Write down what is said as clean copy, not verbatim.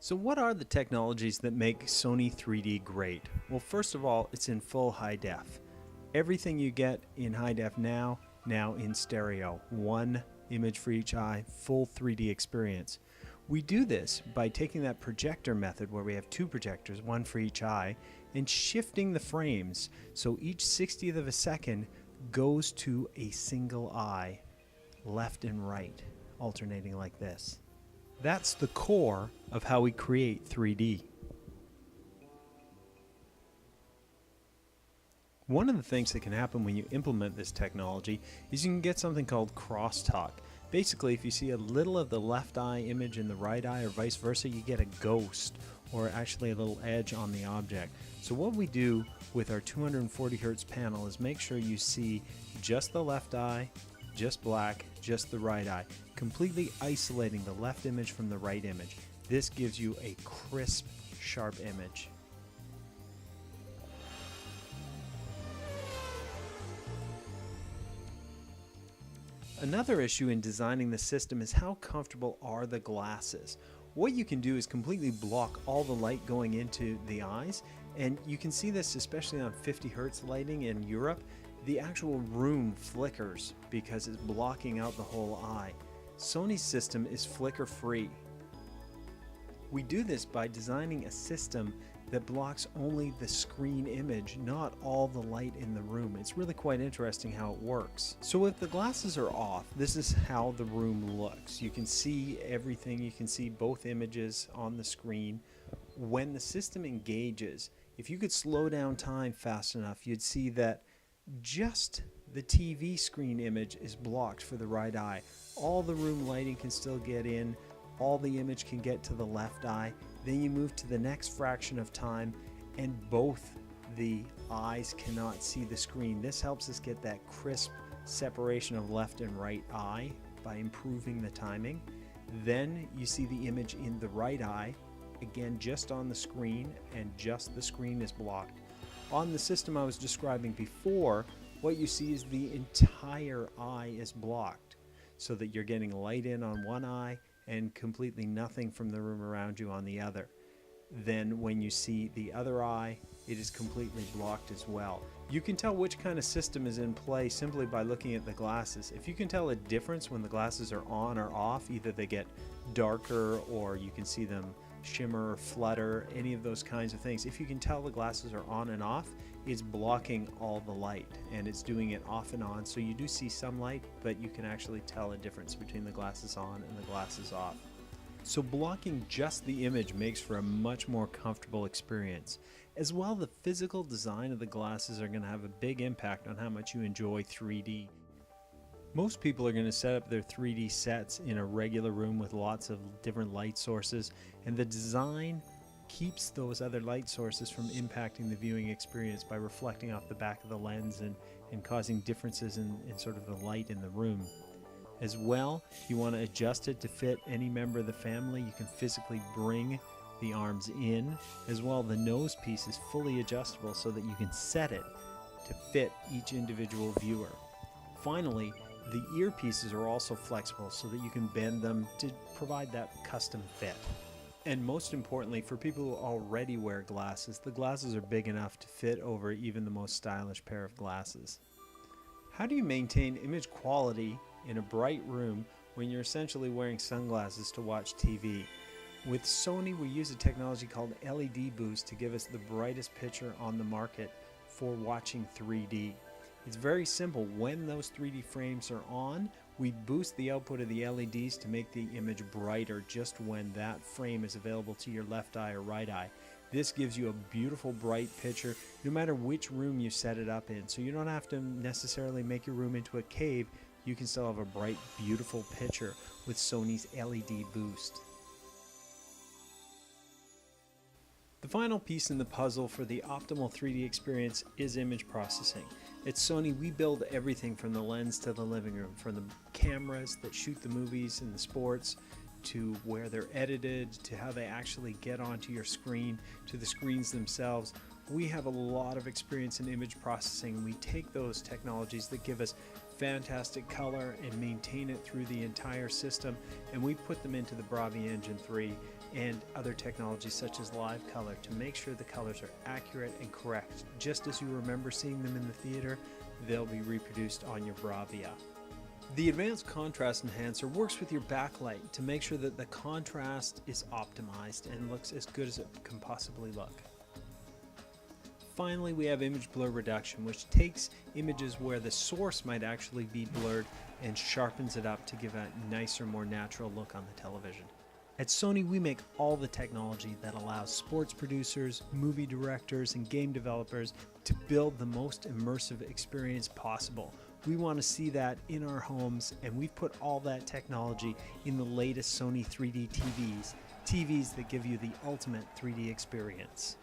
So what are the technologies that make Sony 3D great? Well, first of all, it's in full high def. Everything you get in high def now in stereo. One image for each eye, full 3D experience. We do this by taking that projector method where we have two projectors, one for each eye, and shifting the frames so each 60th of a second goes to a single eye, left and right, alternating like this. That's the core of how we create 3D. One of the things that can happen when you implement this technology is you can get something called crosstalk. Basically, if you see a little of the left eye image in the right eye or vice versa, you get a ghost or actually a little edge on the object. So what we do with our 240 Hz panel is make sure you see just the left eye, just black, just the right eye, completely isolating the left image from the right image. This gives you a crisp, sharp image. Another issue in designing the system is how comfortable are the glasses. What you can do is completely block all the light going into the eyes, and you can see this especially on 50 Hz lighting in Europe. The actual room flickers because it's blocking out the whole eye. Sony's system is flicker free. We do this by designing a system that blocks only the screen image, not all the light in the room. It's really quite interesting how it works. So if the glasses are off, this is how the room looks. You can see everything, you can see both images on the screen. When the system engages, if you could slow down time fast enough, you'd see that just the TV screen image is blocked for the right eye. All the room lighting can still get in, all the image can get to the left eye. Then you move to the next fraction of time and both the eyes cannot see the screen. This helps us get that crisp separation of left and right eye by improving the timing. Then you see the image in the right eye, again just on the screen, and just the screen is blocked. On the system I was describing before, what you see is the entire eye is blocked so that you're getting light in on one eye and completely nothing from the room around you on the other. Then when you see the other eye, it is completely blocked as well. You can tell which kind of system is in play simply by looking at the glasses. If you can tell a difference when the glasses are on or off, either they get darker or you can see them shimmer or flutter, any of those kinds of things. If you can tell the glasses are on and off, it's blocking all the light and it's doing it off and on. So you do see some light, but you can actually tell a difference between the glasses on and the glasses off. So blocking just the image makes for a much more comfortable experience. As well, the physical design of the glasses are going to have a big impact on how much you enjoy 3D. Most people are going to set up their 3D sets in a regular room with lots of different light sources, and the design keeps those other light sources from impacting the viewing experience by reflecting off the back of the lens and causing differences in sort of the light in the room. As well, you want to adjust it to fit any member of the family. You can physically bring the arms in. As well, the nose piece is fully adjustable so that you can set it to fit each individual viewer. Finally, the earpieces are also flexible so that you can bend them to provide that custom fit. And most importantly, for people who already wear glasses, the glasses are big enough to fit over even the most stylish pair of glasses. How do you maintain image quality in a bright room when you're essentially wearing sunglasses to watch TV? With Sony, we use a technology called LED boost to give us the brightest picture on the market for watching 3D. It's very simple. When those 3D frames are on, we boost the output of the LEDs to make the image brighter just when that frame is available to your left eye or right eye. This gives you a beautiful bright picture no matter which room you set it up in. So you don't have to necessarily make your room into a cave. You can still have a bright, beautiful picture with Sony's LED boost. The final piece in the puzzle for the optimal 3D experience is image processing. At Sony, we build everything from the lens to the living room, from the cameras that shoot the movies and the sports, to where they're edited, to how they actually get onto your screen, to the screens themselves. We have a lot of experience in image processing. We take those technologies that give us fantastic color and maintain it through the entire system, and we put them into the Bravi Engine 3 and other technologies such as live color to make sure the colors are accurate and correct. Just as you remember seeing them in the theater, they'll be reproduced on your Bravia. The Advanced Contrast Enhancer works with your backlight to make sure that the contrast is optimized and looks as good as it can possibly look. Finally, we have Image Blur Reduction, which takes images where the source might actually be blurred and sharpens it up to give a nicer, more natural look on the television. At Sony, we make all the technology that allows sports producers, movie directors, and game developers to build the most immersive experience possible. We want to see that in our homes, and we've put all that technology in the latest Sony 3D TVs that give you the ultimate 3D experience.